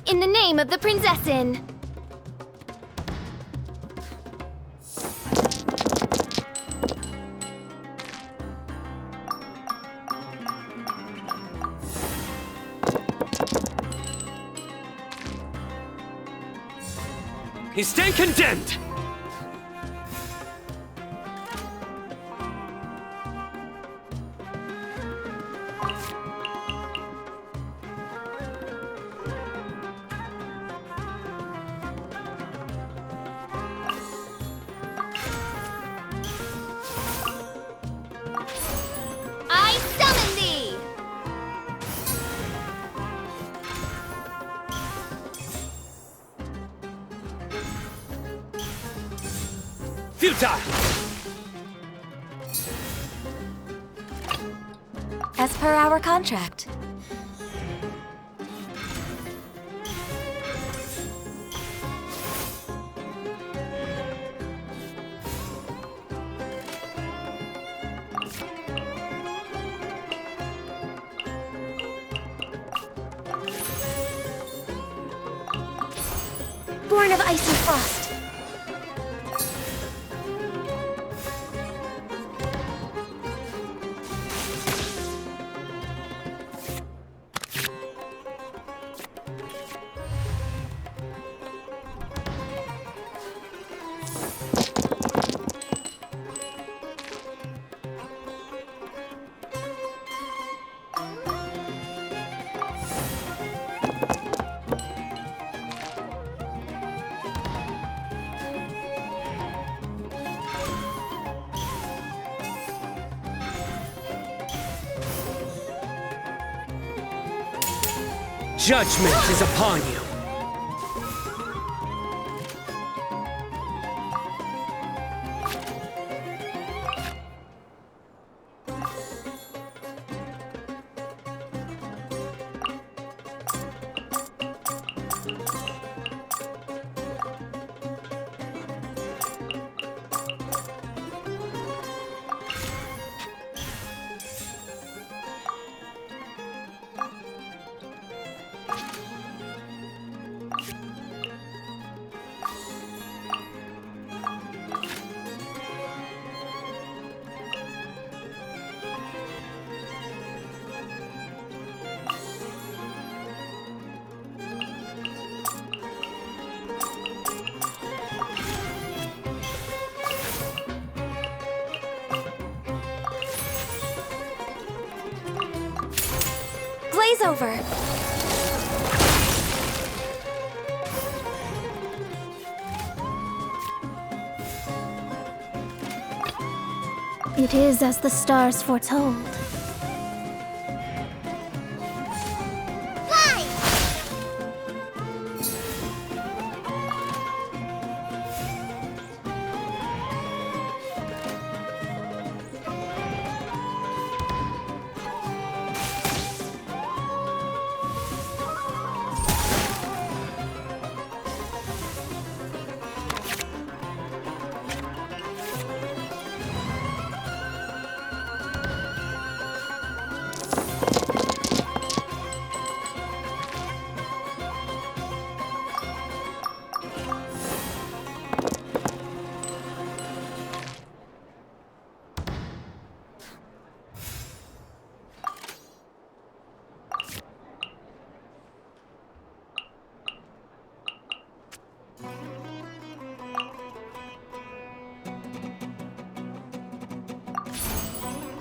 in the name of the Prinzessin! You stand condemned! I summon thee! Futile! As per our contract. Born of ice and frost. Judgment is upon you! Blaze over! It is as the stars foretold.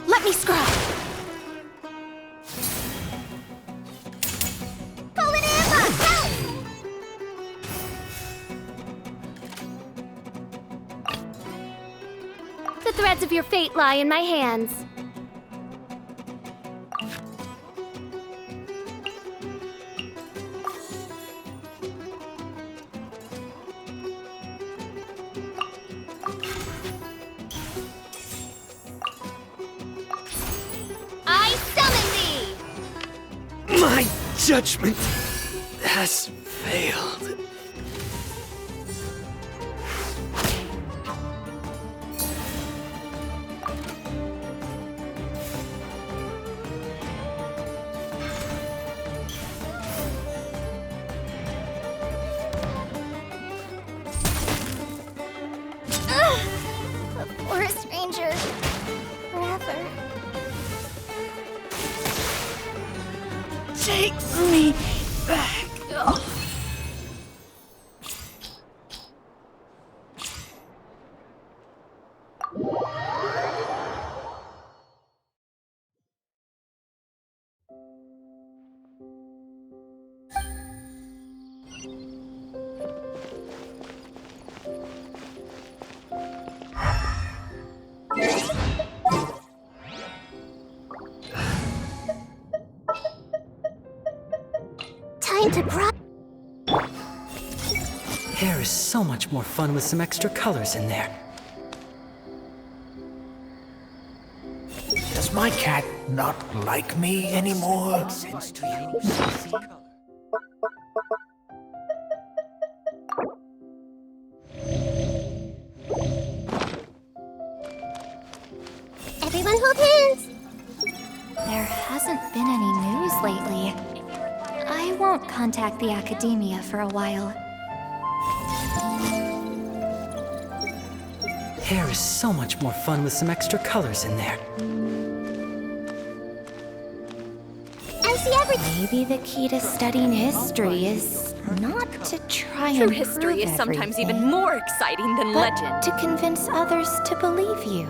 Let me scry! The threads of your fate lie in my hands. I summon thee! My judgment has failed. Take me back. Oh. Time to Hair is so much more fun with some extra colors in there. Does my cat not like me anymore? Sense to you, sexy color. Everyone hold hands! There hasn't been any news lately. I won't contact the academia for a while. Hair is so much more fun with some extra colors in there. I see everything. Maybe the key to studying history is not to try and True history is sometimes even more exciting than but legend. to convince others to believe you.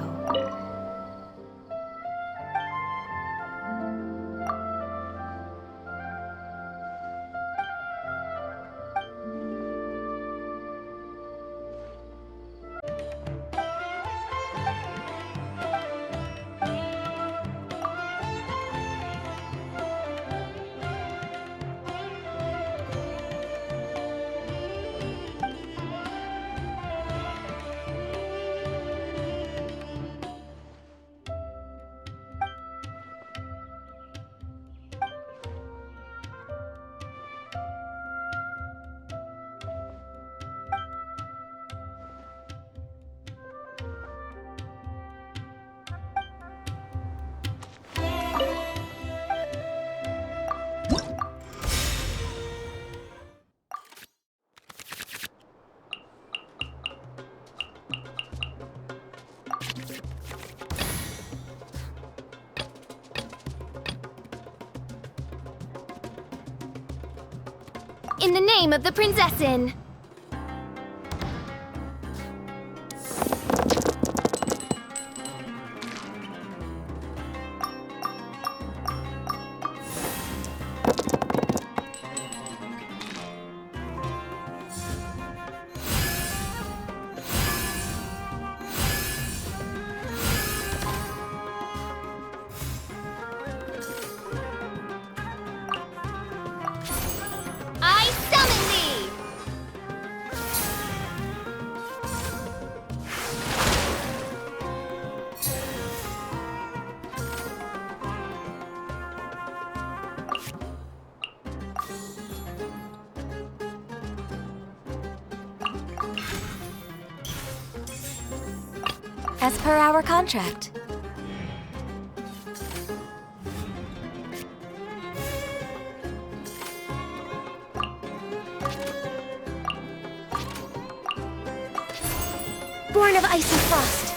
In the name of the Prinzessin! I summon thee! As per our contract. Born of ice and frost.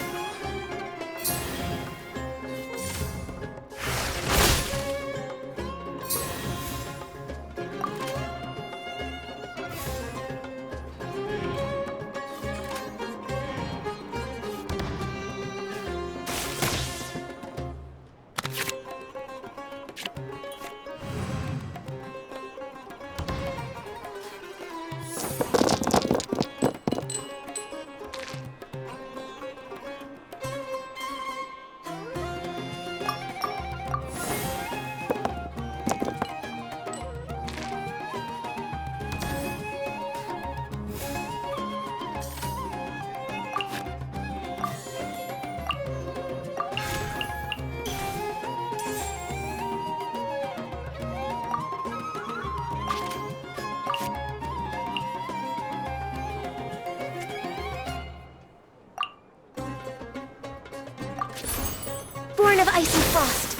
Born of ice and frost.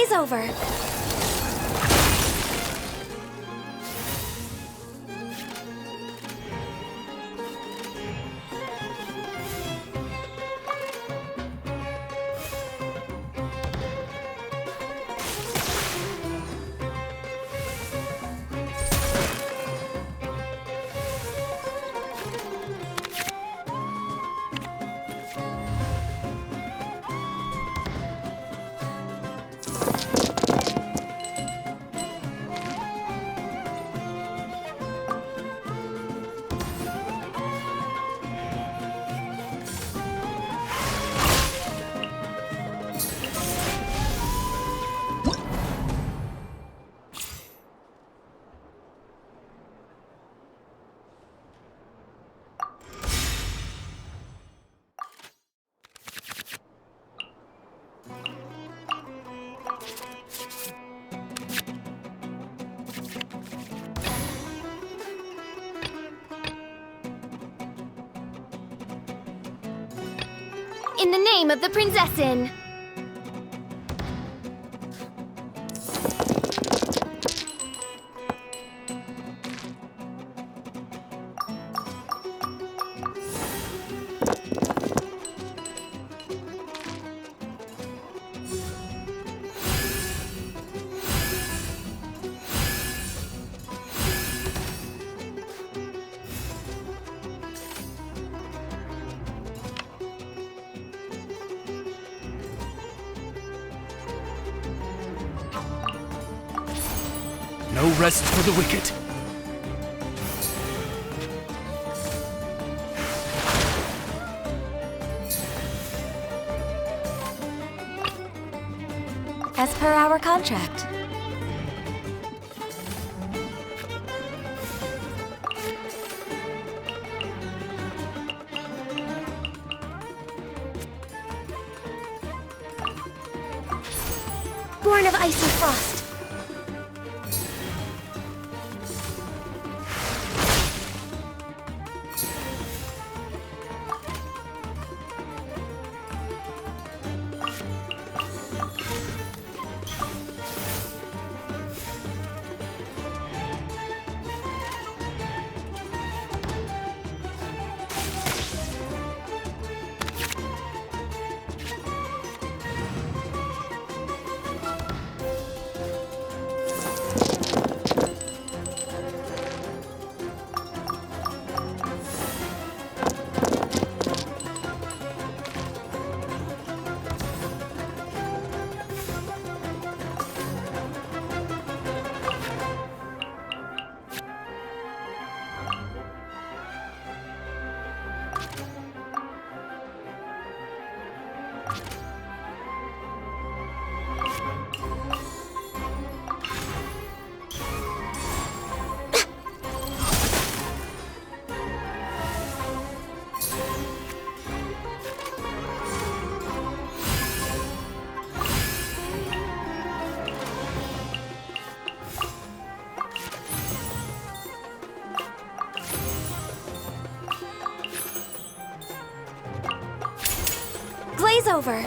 Glaze over! In the name of the Prinzessin! No rest for the wicked. As per our contract. Born of icy frost! Glaze over!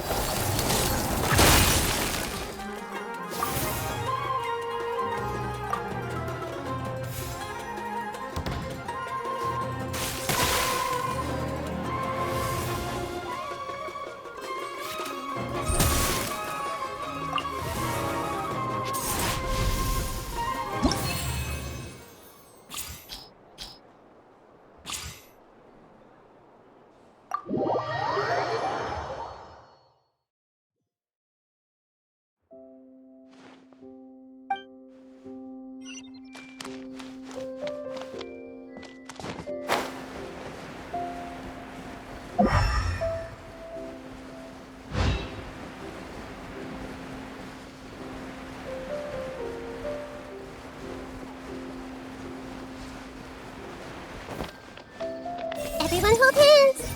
Everyone hold hands!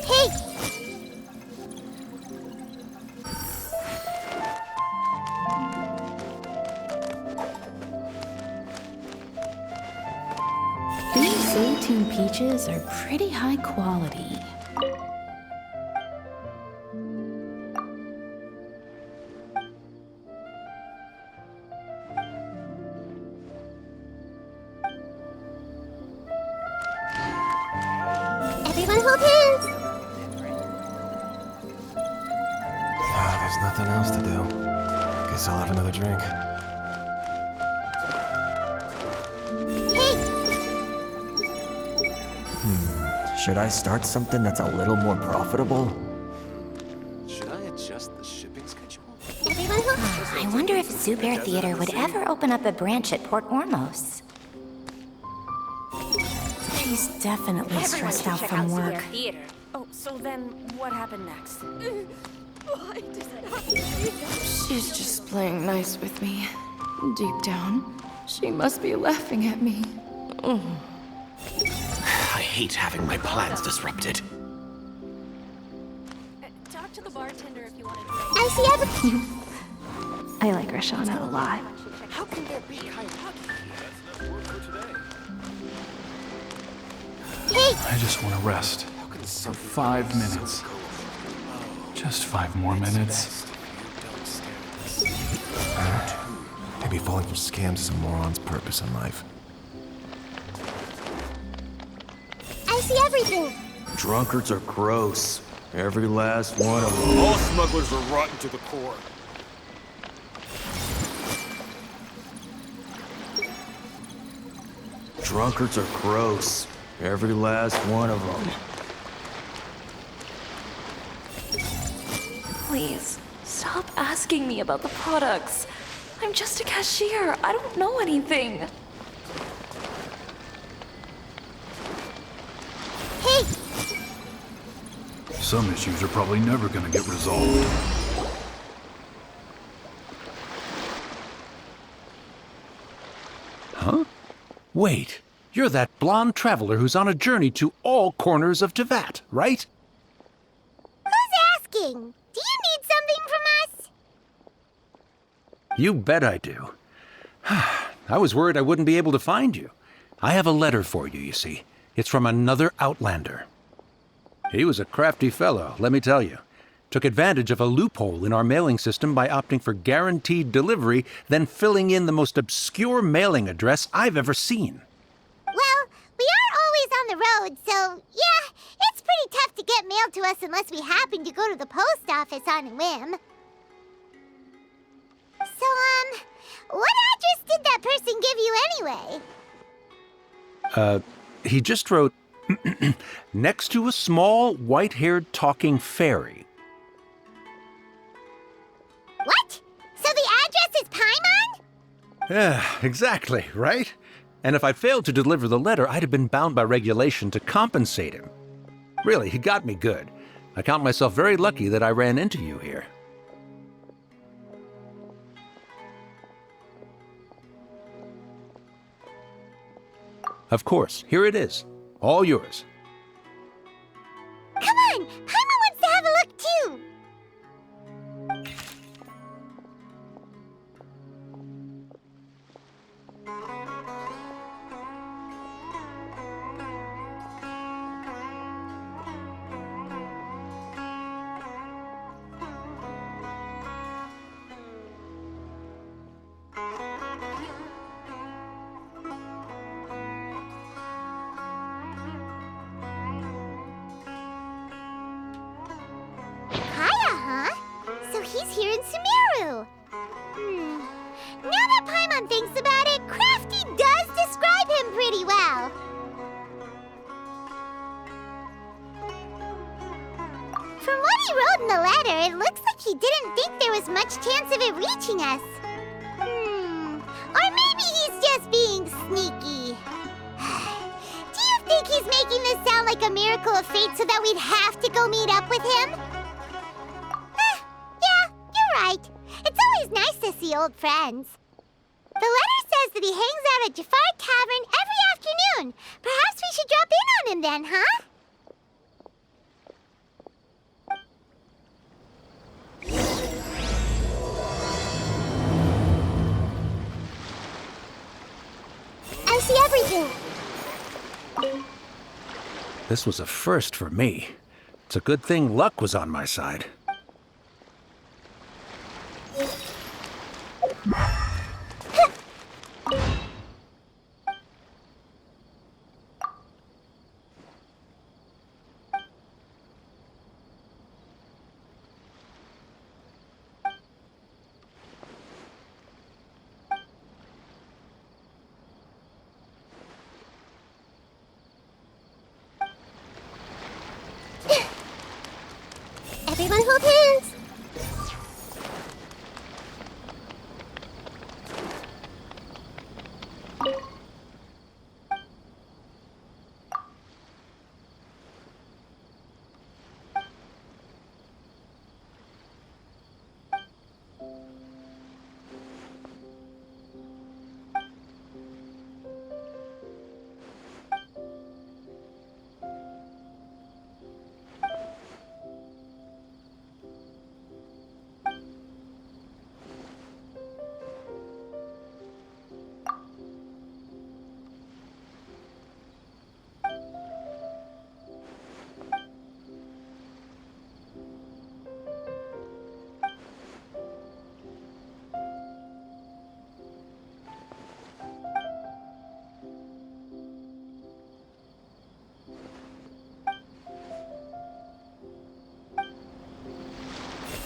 Hey, Zaytune peaches are pretty high quality. Everyone hold hands! There's nothing else to do. Guess I'll have another drink. Should I start something that's a little more profitable? Should I adjust the shipping schedule? Everyone hold hands! I wonder if Zubair Theater would ever open up a branch at Port Ormos. She's definitely stressed out from work. Theater. Oh, so then what happened next? Why does it have to be that? She's just playing nice with me. Deep down, she must be laughing at me. I hate having my plans disrupted. Talk to the bartender if you want to drink. I see everything. I like Rashana a lot. How can there be Kairagi? I just want to rest. For 5 minutes. Just 5 more minutes. Maybe falling for scams is a moron's purpose in life. I see everything. Drunkards are gross. Every last one of them. All smugglers are rotten to the core. Drunkards are gross. Every last one of them. Please, stop asking me about the products. I'm just a cashier. I don't know anything. Hey! Some issues are probably never gonna get resolved. Huh? Wait, you're that blonde traveler who's on a journey to all corners of Tevat, right? Who's asking? Do you need something from us? You bet I do. I was worried I wouldn't be able to find you. I have a letter for you, you see. It's from another Outlander. He was a crafty fellow, let me tell you. Took advantage of a loophole in our mailing system by opting for guaranteed delivery, then filling in the most obscure mailing address I've ever seen. Well, we are always on the road, so yeah, it's pretty tough to get mail to us unless we happen to go to the post office on a whim. So, what address did that person give you anyway? He just wrote, next to a small, white-haired talking fairy. What? So the address is Paimon? Yeah, exactly, right? And if I failed to deliver the letter, I'd have been bound by regulation to compensate him. Really, he got me good. I count myself very lucky that I ran into you here. Of course, here it is. All yours. Come on! Paimon wants to have a look too! Kaya, huh? So he's here in Sumeru. Now that Paimon thinks about it, Crafty does describe him pretty well. From what he wrote in the letter, it looks like he didn't think there was much chance of it reaching us. Or maybe he's just being sneaky. Do you think he's making this sound like a miracle of fate so that we'd have to go meet up with him? Yeah, you're right. It's always nice to see old friends. The letter says that he hangs out at Jafar Tavern every afternoon. Perhaps we should drop in on him then, huh? I see everything. This was a first for me. It's a good thing luck was on my side. Everyone hold hands.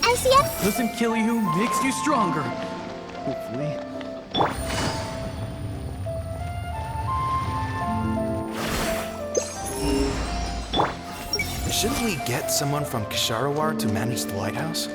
RCM? Doesn't kill you, makes you stronger. Hopefully. Shouldn't we get someone from Kisharawar to manage the lighthouse?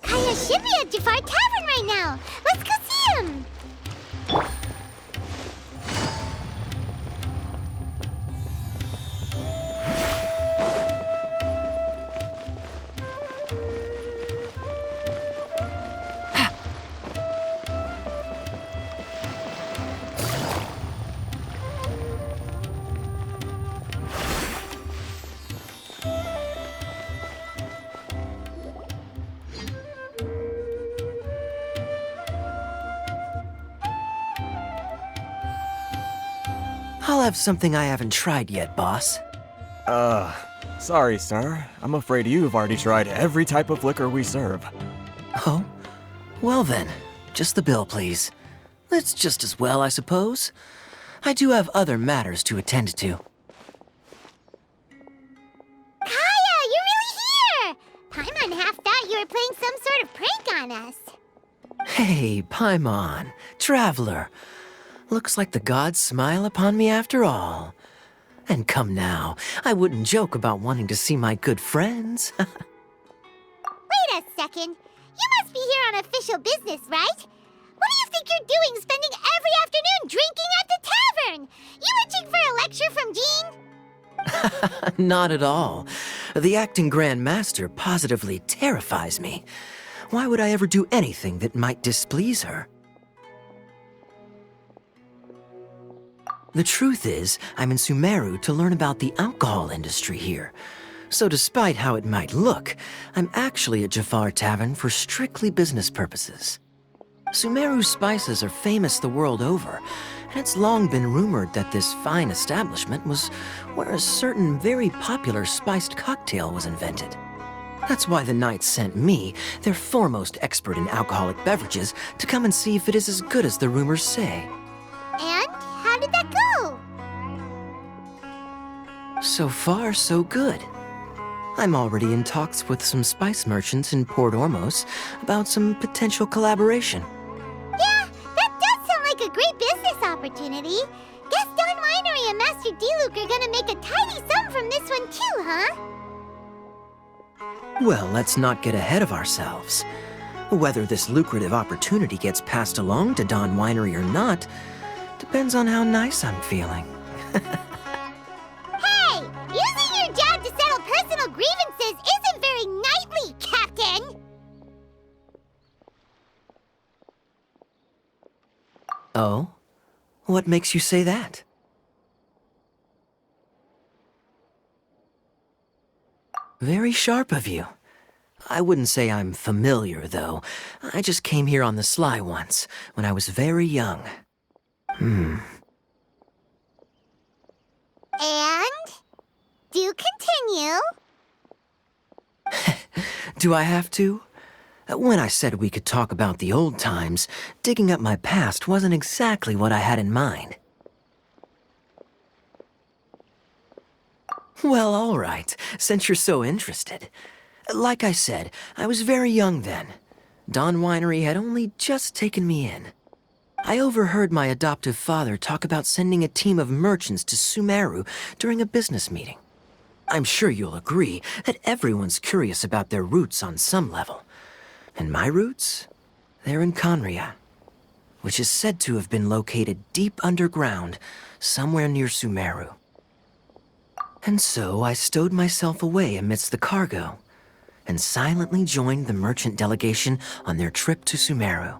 Kaya should be at Jafar Tavern right now. Let's go see him. I'll have something I haven't tried yet, boss. Sorry, sir. I'm afraid you've already tried every type of liquor we serve. Oh? Well then, just the bill, please. That's just as well, I suppose. I do have other matters to attend to. Kaya, you're really here. Paimon half thought you were playing some sort of prank on us. Hey, Paimon, traveler. Looks like the gods smile upon me after all. And come now, I wouldn't joke about wanting to see my good friends. Wait a second. You must be here on official business, right? What do you think you're doing spending every afternoon lecture from Jean? Not at all. The acting Grand Master positively terrifies me. Why would I ever do anything that might displease her? The truth is, I'm in Sumeru to learn about the alcohol industry here. So despite how it might look, I'm actually at Jafar Tavern for strictly business purposes. Sumeru spices are famous the world over, and it's long been rumored that this fine establishment was where a certain very popular spiced cocktail was invented. That's why the Knights sent me, their foremost expert in alcoholic beverages, to come and see if it is as good as the rumors say. And how did that go? So far, so good. I'm already in talks with some spice merchants in Port Ormos about some potential collaboration. Yeah, that does sound like a great business opportunity. Guess Don Winery and Master D-Luke are gonna make a tidy sum from this one too, huh? Well, let's not get ahead of ourselves. Whether this lucrative opportunity gets passed along to Don Winery or not depends on how nice I'm feeling. Hey! Using your job to settle personal grievances isn't very knightly, Captain! Oh? What makes you say that? Very sharp of you. I wouldn't say I'm familiar, though. I just came here on the sly once, when I was very young. And? Do continue. Do I have to? When I said we could talk about the old times, digging up my past wasn't exactly what I had in mind. Well, all right, since you're so interested. Like I said, I was very young then. Don Winery had only just taken me in. I overheard my adoptive father talk about sending a team of merchants to Sumeru during a business meeting. I'm sure you'll agree that everyone's curious about their roots on some level. And my roots? They're in Conria, which is said to have been located deep underground, somewhere near Sumeru. And so I stowed myself away amidst the cargo, and silently joined the merchant delegation on their trip to Sumeru.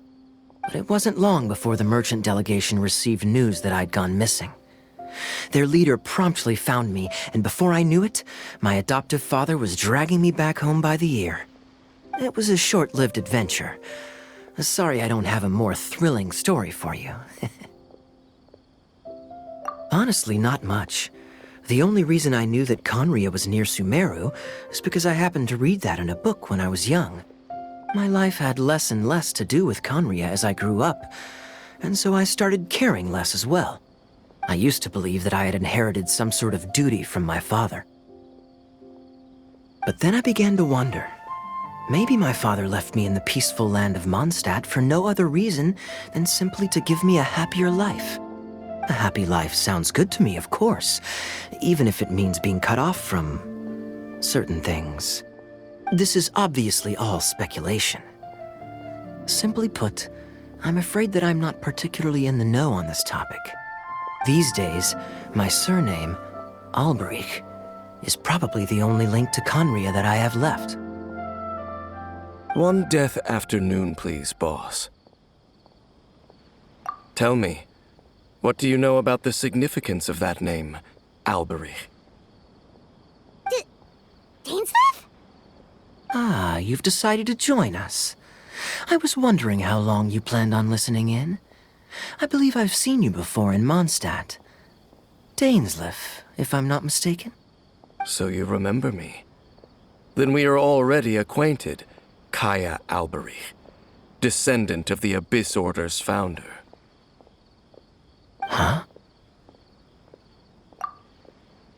But it wasn't long before the merchant delegation received news that I'd gone missing. Their leader promptly found me, and before I knew it, my adoptive father was dragging me back home by the ear. It was a short-lived adventure. Sorry I don't have a more thrilling story for you. Honestly, not much. The only reason I knew that Conria was near Sumeru is because I happened to read that in a book when I was young. My life had less and less to do with Conria as I grew up, and so I started caring less as well. I used to believe that I had inherited some sort of duty from my father. But then I began to wonder. Maybe my father left me in the peaceful land of Mondstadt for no other reason than simply to give me a happier life. A happy life sounds good to me, of course, even if it means being cut off from certain things. This is obviously all speculation. Simply put, I'm afraid that I'm not particularly in the know on this topic. These days, my surname, Alberich, is probably the only link to Conria that I have left. One death afternoon, please, boss. Tell me, what do you know about the significance of that name, Alberich? Dainsleif? Ah, you've decided to join us. I was wondering how long you planned on listening in. I believe I've seen you before in Mondstadt. Dainsleif, if I'm not mistaken. So you remember me. Then we are already acquainted, Kaya Alberich, descendant of the Abyss Order's founder. Huh?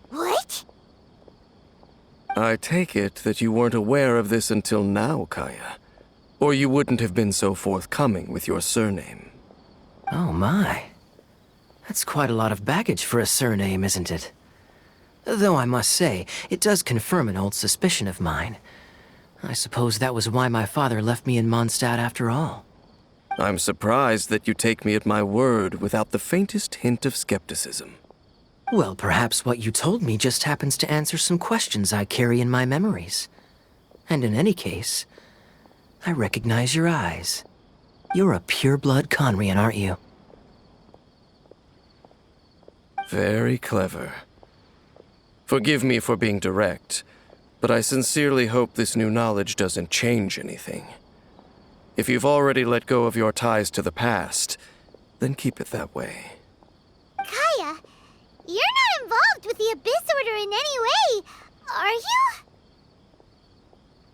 What? I take it that you weren't aware of this until now, Kaya. Or you wouldn't have been so forthcoming with your surname. Oh my. That's quite a lot of baggage for a surname, isn't it? Though I must say, it does confirm an old suspicion of mine. I suppose that was why my father left me in Mondstadt after all. I'm surprised that you take me at my word without the faintest hint of skepticism. Well, perhaps what you told me just happens to answer some questions I carry in my memories. And in any case, I recognize your eyes. You're a pure-blood Conrian, aren't you? Very clever. Forgive me for being direct, but I sincerely hope this new knowledge doesn't change anything. If you've already let go of your ties to the past, then keep it that way. Kaya, you're not involved with the Abyss Order in any way, are you?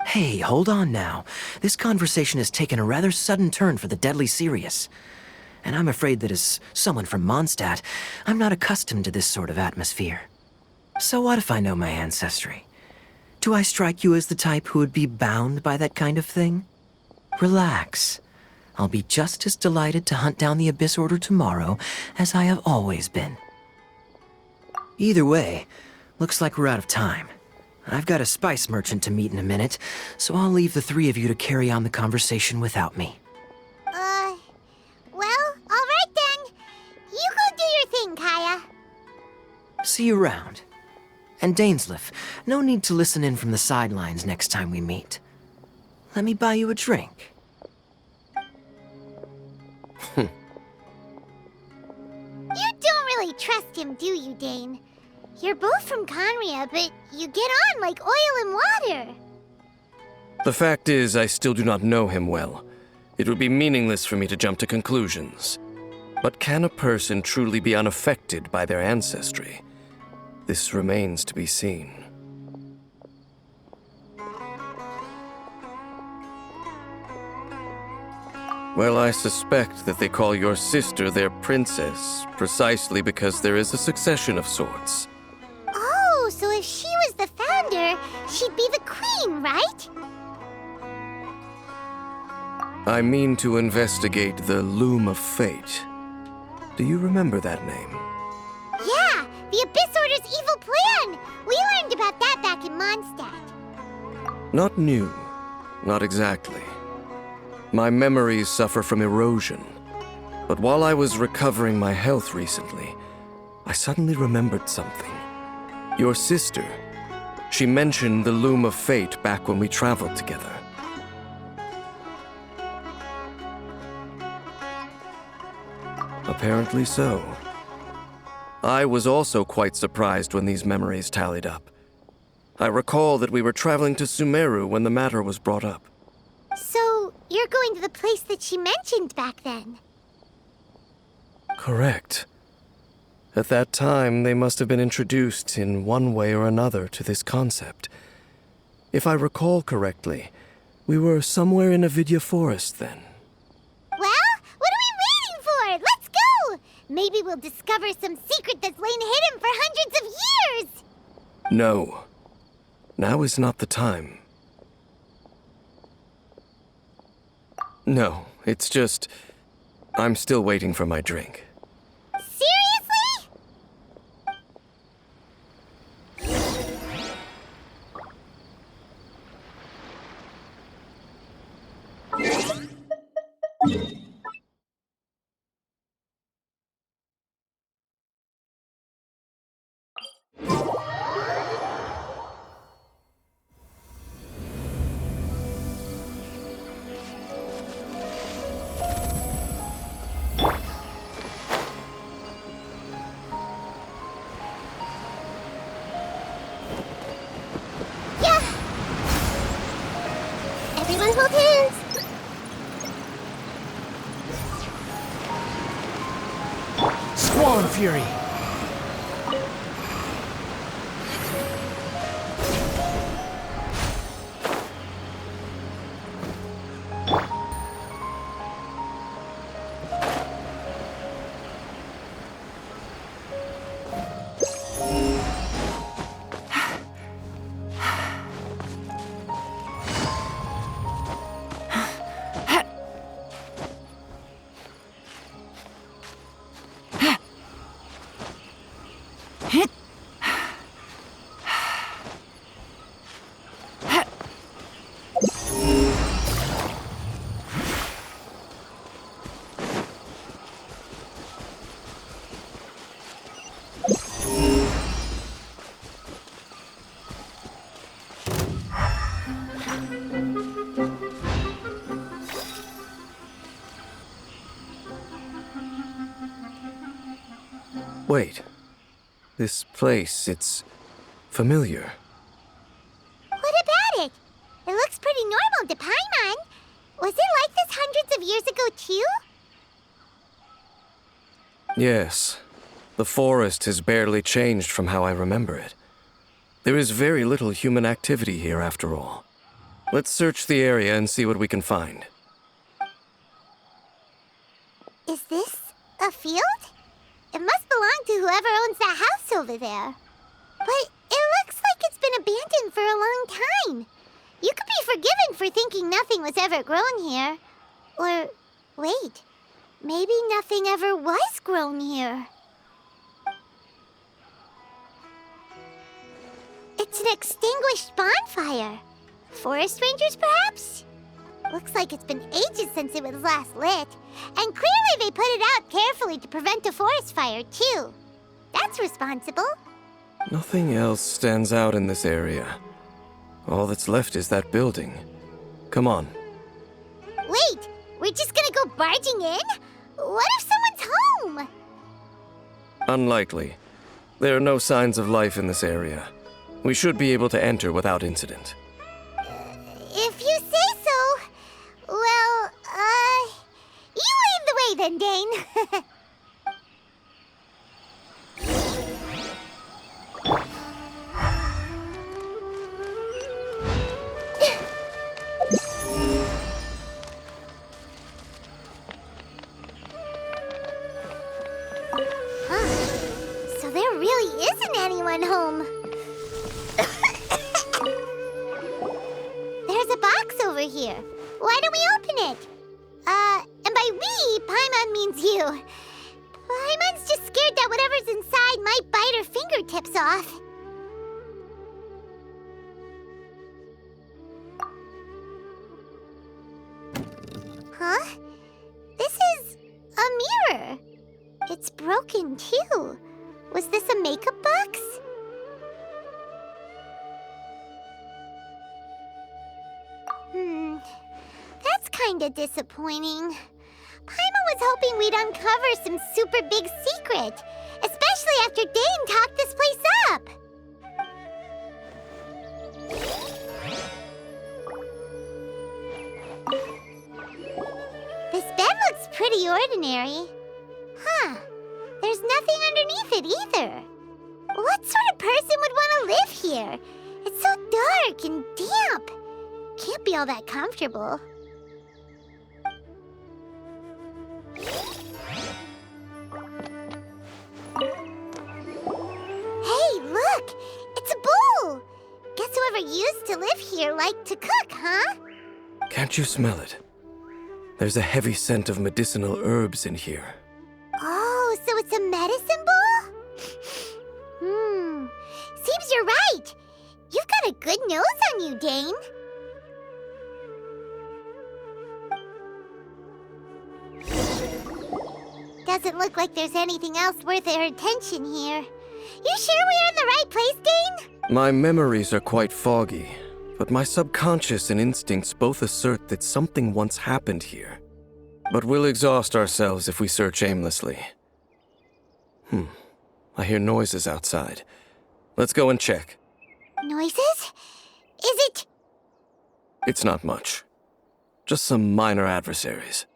Hey, hold on now. This conversation has taken a rather sudden turn for the deadly serious. And I'm afraid that as someone from Mondstadt, I'm not accustomed to this sort of atmosphere. So what if I know my ancestry? Do I strike you as the type who would be bound by that kind of thing? Relax. I'll be just as delighted to hunt down the Abyss Order tomorrow as I have always been. Either way, looks like we're out of time. I've got a spice merchant to meet in a minute, so I'll leave the three of you to carry on the conversation without me. Well, all right then. You go do your thing, Kaya. See you around. And Dainsleif, no need to listen in from the sidelines next time we meet. Let me buy you a drink. You don't really trust him, do you, Dane? You're both from Conria, but you get on like oil and water. The fact is, I still do not know him well. It would be meaningless for me to jump to conclusions. But can a person truly be unaffected by their ancestry? This remains to be seen. Well, I suspect that they call your sister their princess, precisely because there is a succession of sorts. Oh, so if she was the founder, she'd be the queen, right? I mean to investigate the Loom of Fate. Do you remember that name? Yeah, the Abyss Order's evil plan! We learned about that back in Mondstadt. Not new. Not exactly. My memories suffer from erosion. But while I was recovering my health recently, I suddenly remembered something. Your sister. She mentioned the Loom of Fate back when we traveled together. Apparently so. I was also quite surprised when these memories tallied up. I recall that we were traveling to Sumeru when the matter was brought up. So, you're going to the place that she mentioned back then? Correct. At that time, they must have been introduced in one way or another to this concept. If I recall correctly, we were somewhere in Avidya Forest then. Well, what are we waiting for? Let's go! Maybe we'll discover some secret that's lain hidden for hundreds of years! No. Now is not the time. No, it's just... I'm still waiting for my drink. Seriously? Everyone hold hands! Squall Fury! Wait. This place, it's familiar. What about it? It looks pretty normal to Paimon. Was it like this hundreds of years ago, too? Yes. The forest has barely changed from how I remember it. There is very little human activity here, after all. Let's search the area and see what we can find. Is this a field? It must belong to whoever owns that house over there. But it looks like it's been abandoned for a long time. You could be forgiven for thinking nothing was ever grown here. Or, wait, maybe nothing ever was grown here. It's an extinguished bonfire. Forest rangers, perhaps? Looks like it's been ages since it was last lit. And clearly they put it out carefully to prevent a forest fire, too. That's responsible. Nothing else stands out in this area. All that's left is that building. Come on. Wait, we're just gonna go barging in? What if someone's home? Unlikely. There are no signs of life in this area. We should be able to enter without incident. If you say so. Well, you lead the way then, Dane. So there really isn't anyone home. There's a box over here. Why don't we open it? And by we, Paimon means you. Paimon's just scared that whatever's inside might bite her fingertips off. Huh? This is a mirror. It's broken, too. Was this a makeup box? That's kinda disappointing. Paimon was hoping we'd uncover some super big secret, especially after Dane talked this place up. This bed looks pretty ordinary. Huh. There's nothing underneath it either. What sort of person would want to live here? It's so dark and damp. Can't be all that comfortable. Hey, look! It's a bowl! Guess whoever used to live here liked to cook, huh? Can't you smell it? There's a heavy scent of medicinal herbs in here. Oh, so it's a medicine bowl? Seems you're right. You've got a good nose on you, Dane. Doesn't look like there's anything else worth our attention here. You sure we're in the right place, Dane? My memories are quite foggy, but my subconscious and instincts both assert that something once happened here. But we'll exhaust ourselves if we search aimlessly. I hear noises outside. Let's go and check. Noises? Is it... It's not much. Just some minor adversaries.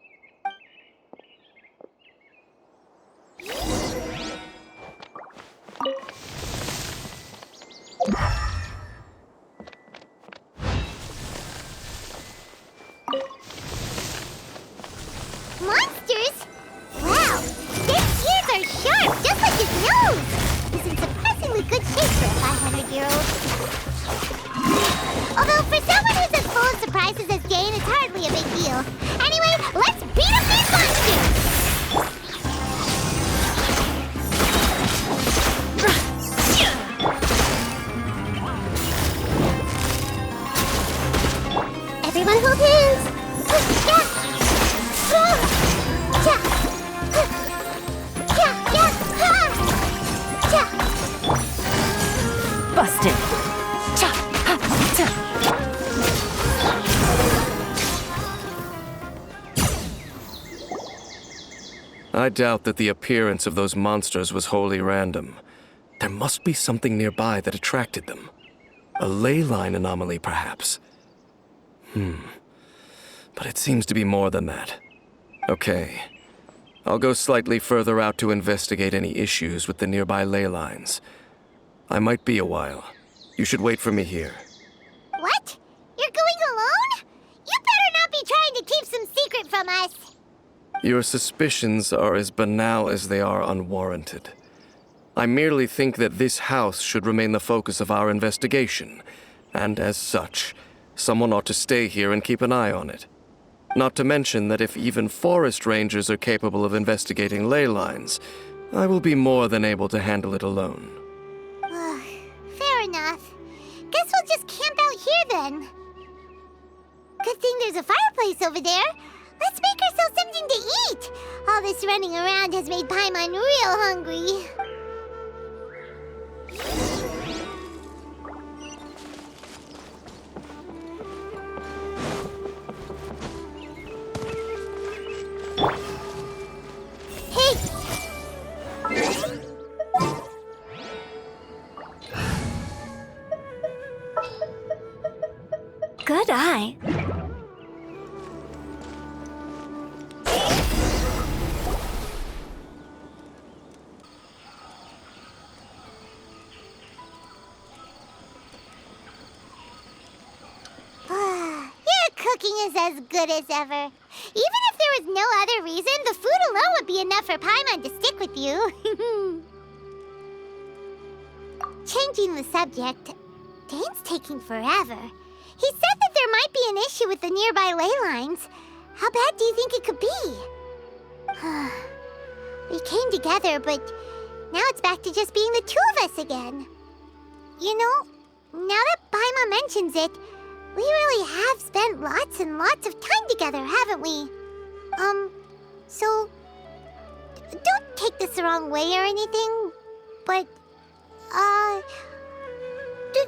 Monsters? Wow, Dane's ears are sharp, just like his nose! He's in surprisingly good shape for a 500-year-old. Although for someone who's as full of surprises as Dane, it's hardly a big deal. Anyway, let's beat up these monsters! Everyone hold hands! Busted. I doubt that the appearance of those monsters was wholly random. There must be something nearby that attracted them. A ley line anomaly, perhaps. But it seems to be more than that. Okay. I'll go slightly further out to investigate any issues with the nearby ley lines. I might be a while. You should wait for me here. What? You're going alone? You better not be trying to keep some secret from us. Your suspicions are as banal as they are unwarranted. I merely think that this house should remain the focus of our investigation, and as such, someone ought to stay here and keep an eye on it. Not to mention that if even forest rangers are capable of investigating ley lines, I will be more than able to handle it alone. Fair enough. Guess we'll just camp out here then. Good thing there's a fireplace over there. Let's make ourselves something to eat. All this running around has made Paimon real hungry. Good eye. Your cooking is as good as ever. Even if there was no other reason, the food alone would be enough for Paimon to stick with you. Changing the subject, Dane's taking forever. He said that there might be an issue with the nearby ley lines. How bad do you think it could be? We came together, but now it's back to just being the two of us again. You know, now that Paimon mentions it, we really have spent lots and lots of time together, haven't we? So, don't take this the wrong way or anything, but, do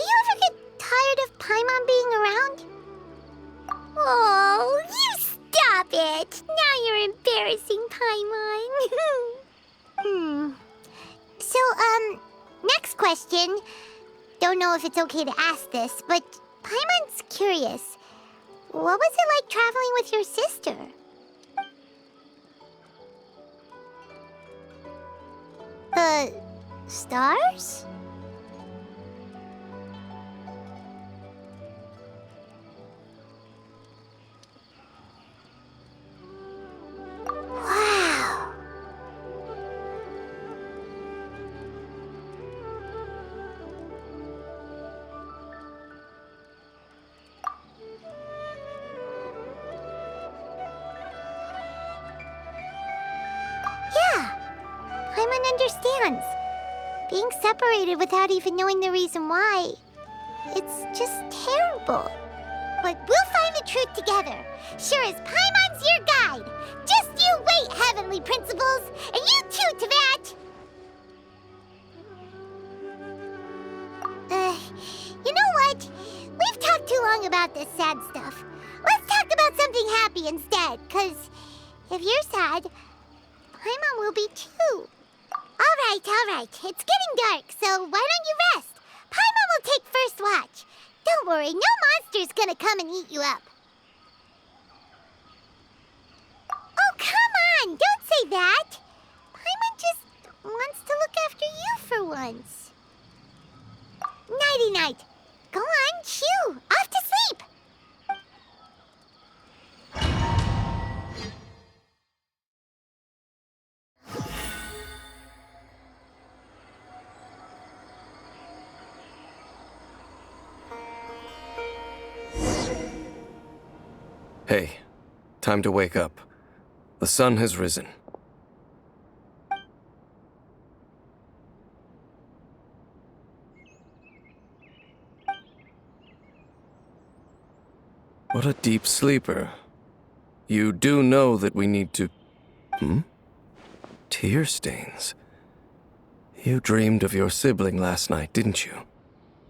you ever get tired of Paimon being around? Oh, you stop it! Now you're embarrassing Paimon. So, next question. Don't know if it's okay to ask this, but Paimon's curious. What was it like traveling with your sister? The stars? Wow. Yeah, Paimon understands. Being separated without even knowing the reason why, it's just terrible. But we'll find the truth together. Sure as Paimon's your guide. Just you wait, Heavenly Principles, and you too, Teyvat. You know what? We've talked too long about this sad stuff. Let's talk about something happy instead, 'cause if you're sad, Paimon will be too. All right. It's getting dark, so why don't you rest? Paimon will take first watch. Don't worry, no monster's gonna come and eat you up. Oh, come on! Don't say that! Paimon just wants to look after you for once. Nighty-night. Go on, chew. Off to sleep. Hey, time to wake up. The sun has risen. What a deep sleeper. You do know that we need to... Tear stains. You dreamed of your sibling last night, didn't you?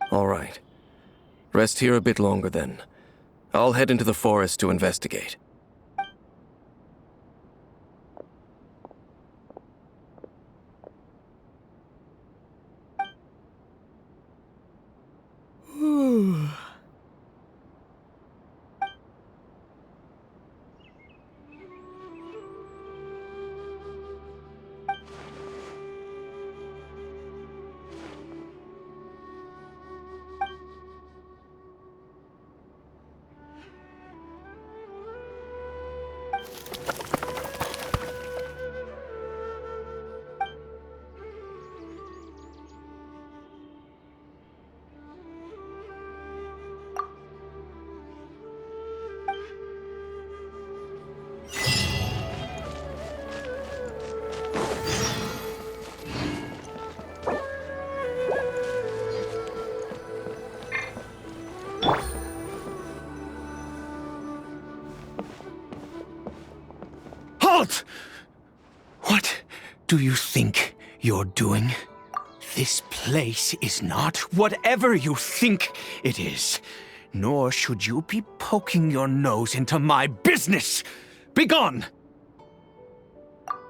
All right. Rest here a bit longer then. I'll head into the forest to investigate. Halt! What do you think you're doing? This place is not whatever you think it is. Nor should you be poking your nose into my business. Begone!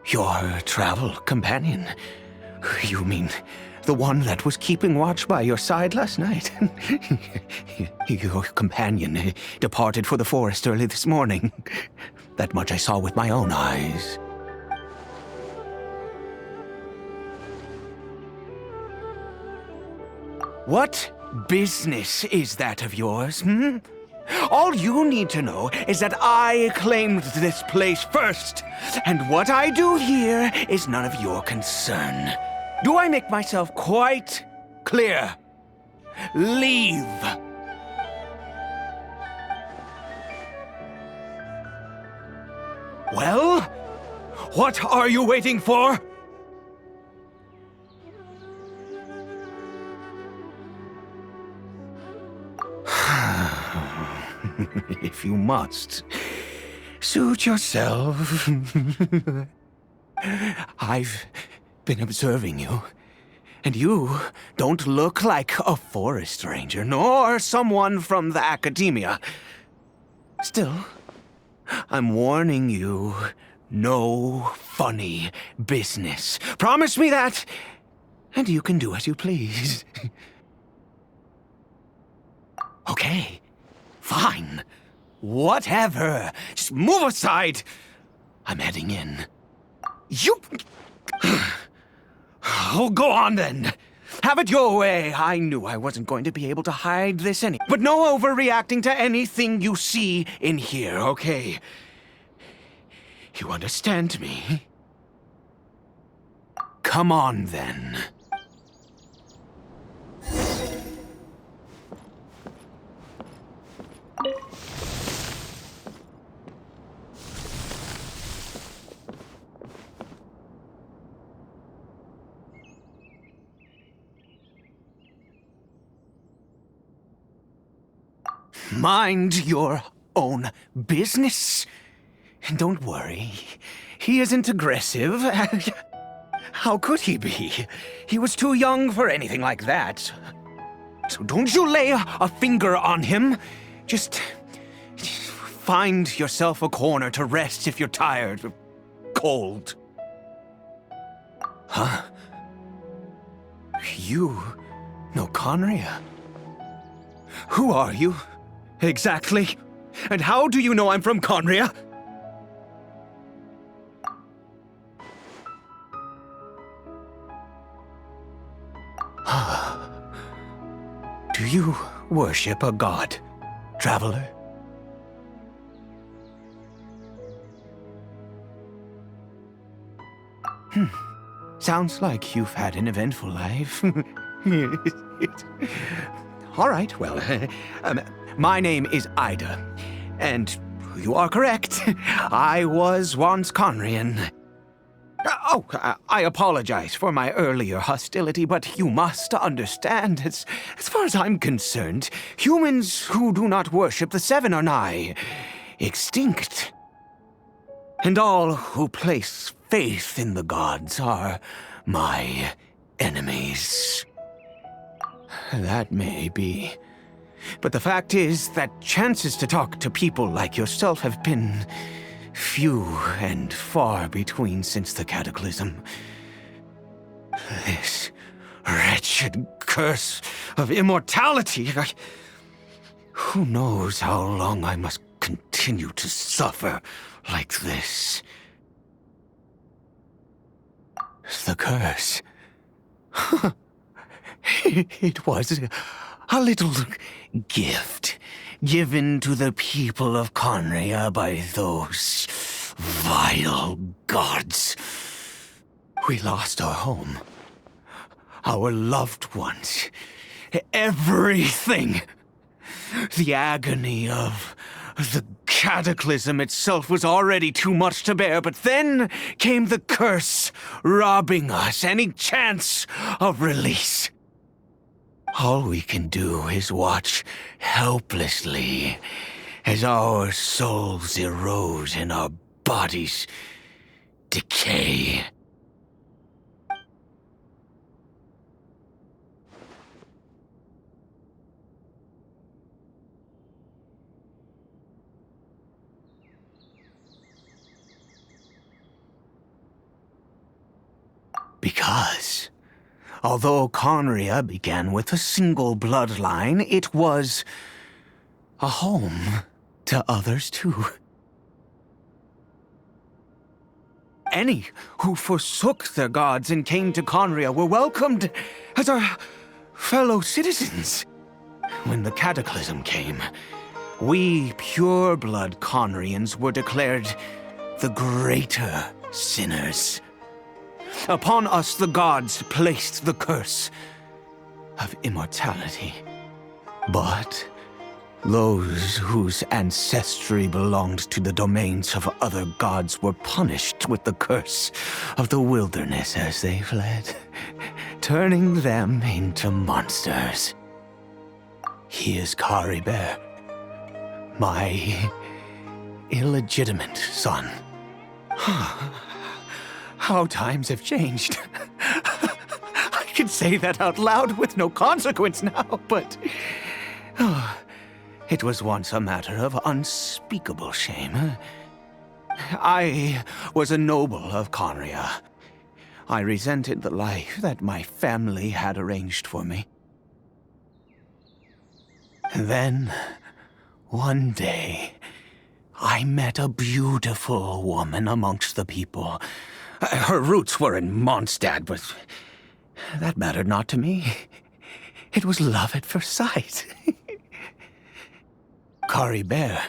Your travel companion. You mean the one that was keeping watch by your side last night? Your companion departed for the forest early this morning. That much I saw with my own eyes. What business is that of yours, hmm? All you need to know is that I claimed this place first, and what I do here is none of your concern. Do I make myself quite clear? Leave! Well, what are you waiting for? If you must, suit yourself. I've been observing you, and you don't look like a forest ranger, nor someone from the academia. Still, I'm warning you, no funny business. Promise me that, and you can do as you please. Okay, fine. Whatever. Just move aside. I'm heading in. You... Oh, go on then. Have it your way. I knew I wasn't going to be able to hide this But no overreacting to anything you see in here, okay? You understand me? Come on then. Mind your own business. And don't worry, he isn't aggressive. How could he be? He was too young for anything like that. So don't you lay a finger on him. Just find yourself a corner to rest if you're tired or cold. Huh? You know Conria? Who are you? Exactly. And how do you know I'm from Conria? Do you worship a god, traveler? Sounds like you've had an eventful life. All right, well, my name is Ida, and you are correct. I was once Conrian. I apologize for my earlier hostility, but you must understand, as far as I'm concerned, humans who do not worship the Seven are nigh extinct. And all who place faith in the gods are my enemies. That may be. But the fact is that chances to talk to people like yourself have been few and far between since the cataclysm. This wretched curse of immortality. Who knows how long I must continue to suffer like this? The curse. It was a little gift given to the people of Conria by those vile gods. We lost our home, our loved ones, everything. The agony of the cataclysm itself was already too much to bear, but then came the curse, robbing us any chance of release. All we can do is watch helplessly as our souls erode and our bodies decay. Because, although Conria began with a single bloodline, it was a home to others too. Any who forsook their gods and came to Conria were welcomed as our fellow citizens. When the cataclysm came, we pure-blood Conrians were declared the greater sinners. Upon us the gods placed the curse of immortality. But those whose ancestry belonged to the domains of other gods were punished with the curse of the wilderness as they fled, turning them into monsters. He is Caribert, my illegitimate son. How times have changed. I can say that out loud with no consequence now, but it was once a matter of unspeakable shame. I was a noble of Conria. I resented the life that my family had arranged for me. Then, one day, I met a beautiful woman amongst the people. Her roots were in Mondstadt, but that mattered not to me. It was love at first sight. Caribert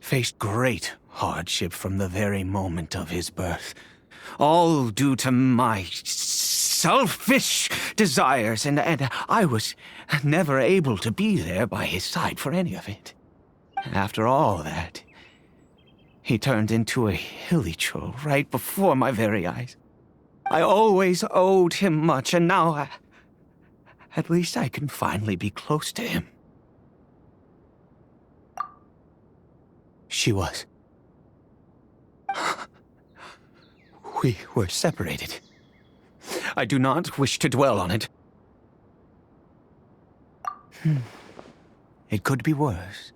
faced great hardship from the very moment of his birth, all due to my selfish desires, and I was never able to be there by his side for any of it. After all that, he turned into a hilichurl right before my very eyes. I always owed him much, and now at least I can finally be close to him. She was. We were separated. I do not wish to dwell on it. It could be worse.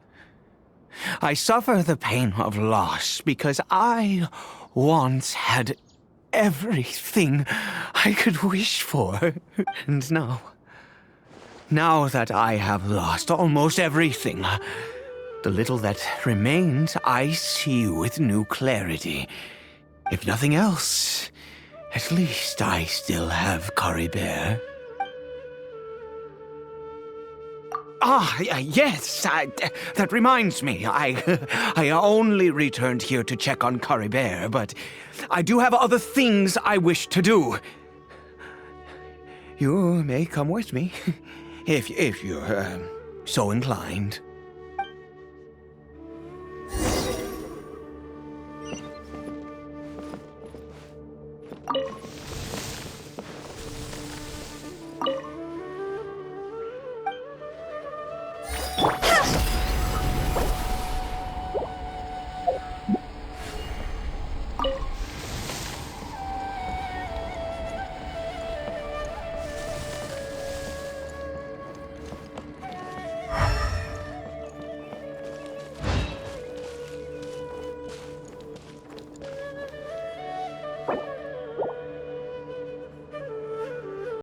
I suffer the pain of loss because I once had everything I could wish for. And now that I have lost almost everything, the little that remains I see with new clarity. If nothing else, at least I still have Caribert. Yes, that reminds me. I only returned here to check on Caribert, but I do have other things I wish to do. You may come with me, if you're so inclined.